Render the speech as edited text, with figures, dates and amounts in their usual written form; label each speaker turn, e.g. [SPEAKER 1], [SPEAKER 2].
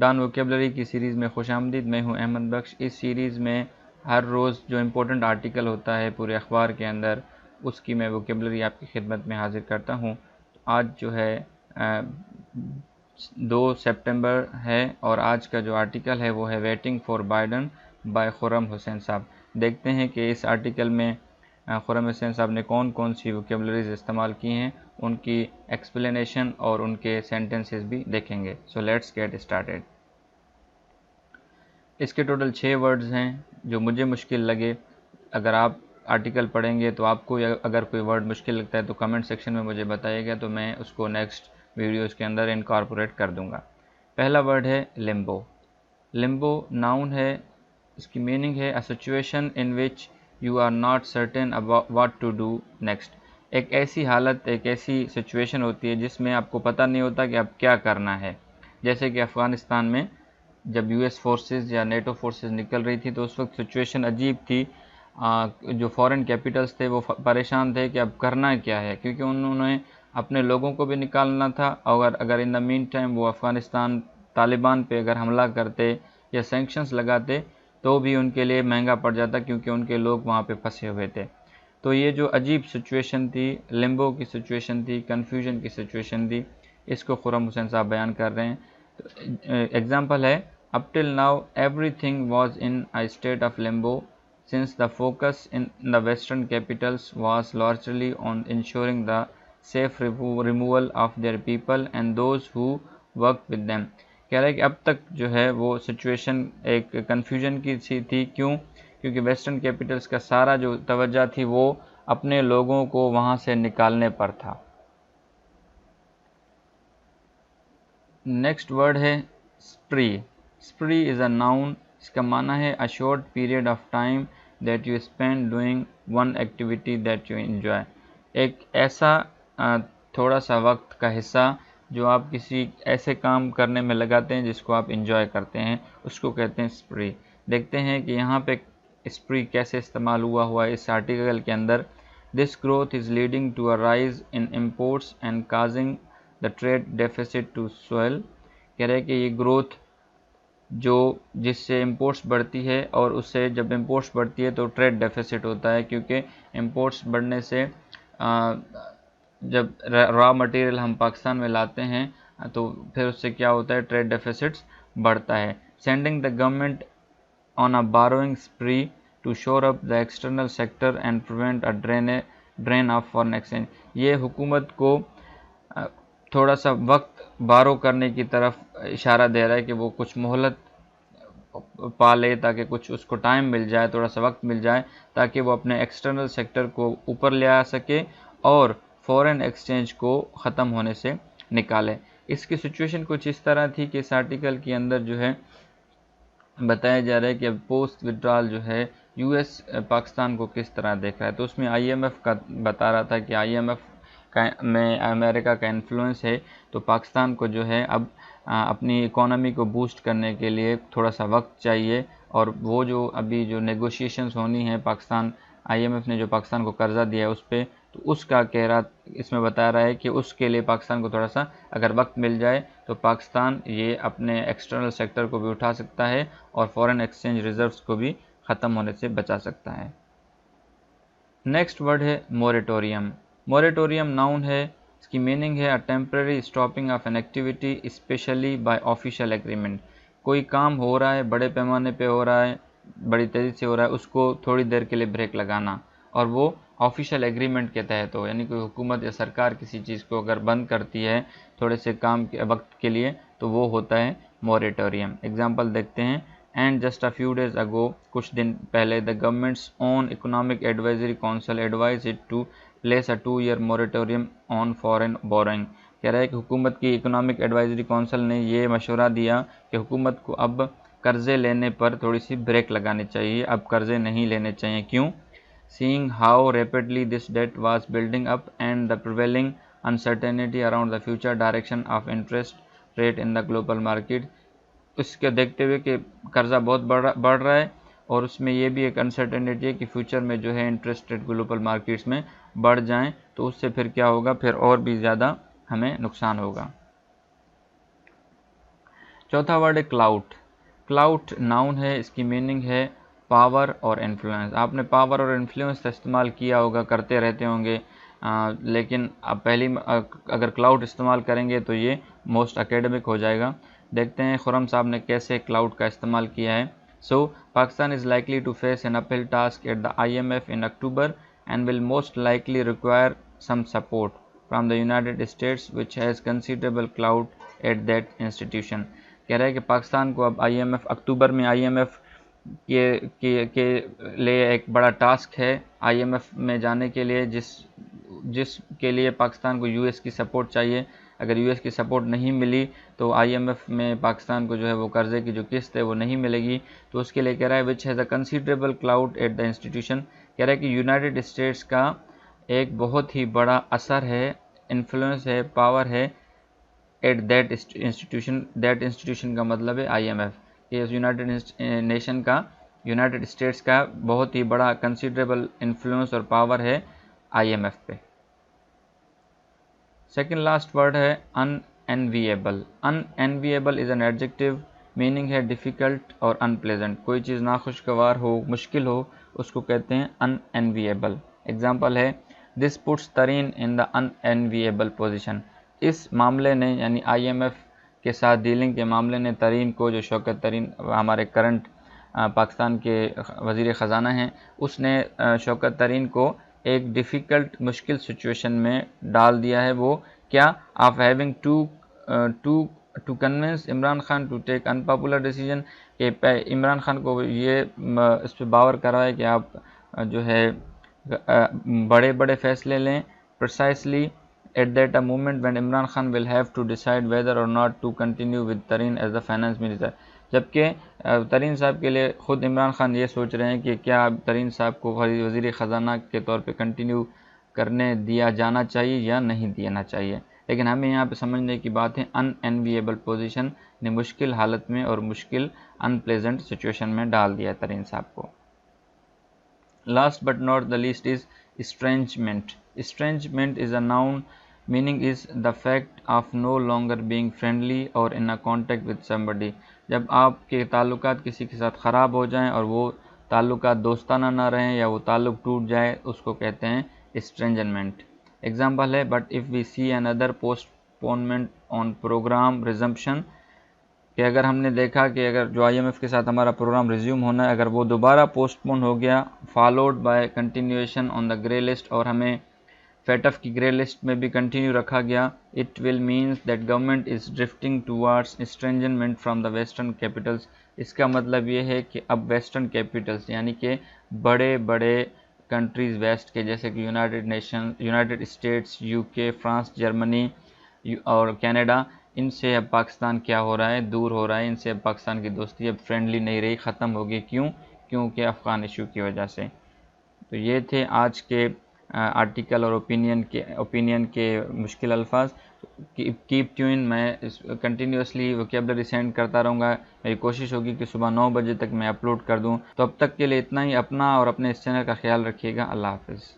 [SPEAKER 1] Dawn vocabulary کی series میں خوش آمدید. میں ہوں احمد بخش. اس سیریز میں ہر روز جو امپورٹنٹ آرٹیکل ہوتا ہے پورے اخبار کے اندر اس کی میں ووکیبلری آپ کی خدمت میں حاضر کرتا ہوں. آج جو ہے 2 سپٹمبر ہے اور آج کا جو آرٹیکل ہے وہ ہے ویٹنگ فار بائیڈن بائی خرم حسین صاحب. دیکھتے ہیں کہ اس آرٹیکل میں خرم حسین صاحب نے کون کون سی ووکیبلریز استعمال کی ہیں، ان کی ایکسپلینیشن اور ان کے سینٹنسز بھی دیکھیں گے. So let's get started. اس کے ٹوٹل 6 ورڈز ہیں جو مجھے مشکل لگے. اگر آپ آرٹیکل پڑھیں گے تو آپ کو اگر کوئی ورڈ مشکل لگتا ہے تو کمنٹ سیکشن میں مجھے بتائیے گا، تو میں اس کو نیکسٹ ویڈیوز کے اندر انکارپوریٹ کر دوں گا. پہلا ورڈ ہے لمبو. لمبو ناؤن ہے. اس کی میننگ ہے a situation in which you are not certain about what to do next. ایک ایسی حالت، ایک ایسی سچویشن ہوتی ہے جس میں آپ کو پتہ نہیں ہوتا کہ اب کیا کرنا ہے. جیسے کہ افغانستان میں جب یو ایس فورسز یا نیٹو فورسز نکل رہی تھی تو اس وقت سچویشن عجیب تھی. جو فورن کیپٹلز تھے وہ پریشان تھے کہ اب کرنا کیا ہے، کیونکہ انہوں نے اپنے لوگوں کو بھی نکالنا تھا، اور اگر ان دا مین ٹائم وہ افغانستان طالبان پہ اگر حملہ کرتے یا سینکشنز لگاتے تو بھی ان کے لیے مہنگا پڑ جاتا، کیونکہ ان کے لوگ وہاں پہ پھنسے ہوئے تھے. تو یہ جو عجیب سچویشن تھی، لمبو کی سچویشن تھی، کنفیوژن کی سچویشن تھی، اس کو خرم حسین صاحب بیان کر رہے ہیں. ایگزامپل ہے Up till now, everything was in a state of limbo, since the focus in the Western capitals was largely on ensuring the safe removal of their people and those who worked with them. کہہ رہا ہے کہ اب تک جو ہے وہ situation ایک کنفیوژن کی سی تھی. کیوں؟ کیونکہ ویسٹرن کیپٹلز کا سارا جو توجہ تھی وہ اپنے لوگوں کو وہاں سے نکالنے پر تھا. نیکسٹ ورڈ ہے spree. Spree is a noun. اس کا معنی ہے a short period of time that you spend doing one activity that you enjoy. ایک ایسا تھوڑا سا وقت کا حصہ جو آپ کسی ایسے کام کرنے میں لگاتے ہیں جس کو آپ انجوائے کرتے ہیں، اس کو کہتے ہیں اسپری. دیکھتے ہیں کہ یہاں پہ اسپری کیسے استعمال ہوا ہے اس آرٹیکل کے اندر. This growth is leading to a rise in imports and causing the trade deficit to swell. کہہ رہے کہ یہ گروتھ جس سے امپورٹس بڑھتی ہے، اور اس سے جب امپورٹس بڑھتی ہے تو ٹریڈ ڈیفیسٹ ہوتا ہے، کیونکہ امپورٹس بڑھنے سے جب را مٹیریل ہم پاکستان میں لاتے ہیں تو پھر اس سے کیا ہوتا ہے، ٹریڈ ڈیفیسٹس بڑھتا ہے. Sending the government on a borrowing spree to shore up the external sector and prevent a drain of foreign exchange. یہ حکومت کو تھوڑا سا وقت بارو کرنے کی طرف اشارہ دے رہا ہے کہ وہ کچھ مہلت پا لے، تاکہ کچھ اس کو ٹائم مل جائے، تھوڑا سا وقت مل جائے، تاکہ وہ اپنے ایکسٹرنل سیکٹر کو اوپر لے آ سکے اور فورن ایکسچینج کو ختم ہونے سے نکالے. اس کی سچویشن کچھ اس طرح تھی کہ اس آرٹیکل کے اندر جو ہے بتایا جا رہا ہے کہ پوسٹ وڈرال جو ہے یو ایس پاکستان کو کس طرح دیکھ رہا ہے. تو اس میں آئی ایم ایف کا بتا رہا تھا کہ آئی ایم ایف میں امریکہ کا انفلوئنس ہے، تو پاکستان کو جو ہے اب اپنی اکانومی کو بوسٹ کرنے کے لیے تھوڑا سا وقت چاہیے، اور وہ جو ابھی جو نیگوشیشنز ہونی ہیں پاکستان، آئی ایم ایف نے جو پاکستان کو قرضہ دیا ہے اس پہ، تو اس کا کہہ رہا اس میں بتا رہا ہے کہ اس کے لیے پاکستان کو تھوڑا سا اگر وقت مل جائے تو پاکستان یہ اپنے ایکسٹرنل سیکٹر کو بھی اٹھا سکتا ہے اور فورن ایکسچینج ریزروز کو بھی ختم ہونے سے بچا سکتا ہے. نیکسٹ ورڈ ہے موریٹوریم. موریٹوریم ناؤن ہے. اس کی میننگ ہے a temporary stopping of an activity especially by official agreement. کوئی کام ہو رہا ہے، بڑے پیمانے پہ ہو رہا ہے، بڑی تیزی سے ہو رہا ہے، اس کو تھوڑی دیر کے لیے بریک لگانا، اور وہ آفیشیل ایگریمنٹ کے تحت ہو. یعنی کوئی حکومت یا سرکار کسی چیز کو اگر بند کرتی ہے تھوڑے سے کام کے وقت کے لیے تو وہ ہوتا ہے موریٹوریم. ایگزامپل دیکھتے ہیں. And just a few days ago, کچھ دن پہلے، the government's own economic advisory council advised it to place a 2 year moratorium on foreign borrowing. کہہ رہا ہے کہ حکومت کی اکنامک ایڈوائزری کونسل نے یہ مشورہ دیا کہ حکومت کو اب قرضے لینے پر تھوڑی سی بریک لگانی چاہیے، اب قرضے نہیں لینے چاہیے. کیوں؟ Seeing how rapidly this debt was building up and the prevailing uncertainty around the future direction of interest rate in the global market. اس کے دیکھتے ہوئے کہ قرضہ بہت بڑھ رہا ہے، اور اس میں یہ بھی ایک انسرٹینٹی ہے کہ فیوچر میں جو ہے انٹرسٹ ریٹ گلوبل مارکیٹس میں بڑھ جائیں تو اس سے پھر کیا ہوگا، پھر اور بھی زیادہ ہمیں نقصان ہوگا. چوتھا ورڈ ہے کلاؤٹ. کلاؤٹ ناؤن ہے, اس کی میننگ ہے پاور اور انفلوئنس. آپ نے پاور اور انفلوئنس کا استعمال کیا ہوگا, کرتے رہتے ہوں گے, لیکن اب پہلی اگر کلاؤڈ استعمال کریں گے تو یہ موسٹ اکیڈمک ہو جائے گا. دیکھتے ہیں خرم صاحب نے کیسے کلاؤڈ کا استعمال کیا ہے. So Pakistan is likely to face an uphill task at the IMF in October and will most likely require some support from the United States which has considerable clout at that institution. کہہ رہا ہے کہ پاکستان کو اب IMF اکتوبر میں IMF کے لیے ایک بڑا ٹاسک ہے IMF میں جانے کے لیے, جس کے لیے پاکستان کو US کی سپورٹ چاہیے. اگر US کی سپورٹ نہیں ملی تو IMF میں پاکستان کو جو ہے وہ قرضے کی جو قسط ہے وہ نہیں ملے گی. تو اس کے لیے کہہ رہا ہے which has a considerable clout at the institution. کہہ رہا ہے کہ یونائٹیڈ اسٹیٹس کا ایک بہت ہی بڑا اثر ہے, انفلوئنس ہے, پاور ہے at that institution. That institution کا مطلب ہے IMF. کہ یونائٹیڈ نیشن کا, یونائٹیڈ اسٹیٹس کا بہت ہی بڑا کنسیڈریبل انفلوئنس اور پاور ہے IMF پہ. سیکنڈ لاسٹ ورڈ ہے unenviable. unenviable is an adjective, meaning ہے ڈیفیکلٹ اور انپلیزنٹ. کوئی چیز ناخوشگوار ہو, مشکل ہو, اس کو کہتے ہیں unenviable. ایگزامپل ہے دس پٹس ترین ان دا unenviable پوزیشن. اس معاملے نے یعنی IMF کے ساتھ ڈیلنگ کے معاملے نے ترین کو, جو شوکت ترین ہمارے کرنٹ پاکستان کے وزیر خزانہ ہیں, اس نے شوکت ترین کو ایک ڈیفیکلٹ مشکل سچویشن میں ڈال دیا ہے. وہ کیا, of having to convince Imran Khan to take unpopular decision. کہ عمران خان کو یہ اس پہ باور کرا ہے کہ آپ جو ہے بڑے بڑے فیصلے لیں. precisely at that a moment when Imran Khan will have to decide whether or not to continue with Tareen as the finance minister. جبکہ ترین صاحب کے لیے خود عمران خان یہ سوچ رہے ہیں کہ کیا ترین صاحب کو وزیر خزانہ کے طور پہ کنٹینیو کرنے دیا جانا چاہیے یا نہیں دینا چاہیے. لیکن ہمیں یہاں پہ سمجھنے کی بات ہے unenviable پوزیشن نے مشکل حالت میں اور مشکل انپلیزنٹ سچویشن میں ڈال دیا ترین صاحب کو. Last but not the least is estrangement. Estrangement is a noun, meaning is the fact of no longer being friendly or in a contact with somebody. جب آپ کے تعلقات کسی کے ساتھ خراب ہو جائیں اور وہ تعلقات دوستانہ نہ رہیں یا وہ تعلق ٹوٹ جائے, اس کو کہتے ہیں estrangement. ایگزامپل ہے but if we see another postponement on program resumption. کہ اگر ہم نے دیکھا کہ اگر جو IMF کے ساتھ ہمارا پروگرام ریزیوم ہونا ہے, اگر وہ دوبارہ پوسٹ پون ہو گیا, followed by continuation on the grey list, اور ہمیں فیٹف کی گرے لسٹ میں بھی کنٹینیو رکھا گیا, it will means that government is drifting towards estrangement from the western capitals. اس کا مطلب یہ ہے کہ اب ویسٹرن کیپٹلس یعنی کہ بڑے بڑے کنٹریز ویسٹ کے, جیسے کہ United States, UK, France, Germany اور کینیڈا, ان سے اب پاکستان کیا ہو رہا ہے, دور ہو رہا ہے. ان سے اب پاکستان کی دوستی اب فرینڈلی نہیں رہی, ختم ہوگی. کیونکہ افغان ایشو کی وجہ سے. تو یہ تھے آج کے آرٹیکل اور اوپینین کے مشکل الفاظ. کیپ ٹیون, میں کنٹینیوسلی ووکیبلری سینڈ کرتا رہوں گا. میری کوشش ہوگی کہ صبح 9 بجے تک میں اپلوڈ کر دوں. تو اب تک کے لیے اتنا ہی. اپنا اور اپنے اس چینل کا خیال رکھیے گا. اللہ حافظ.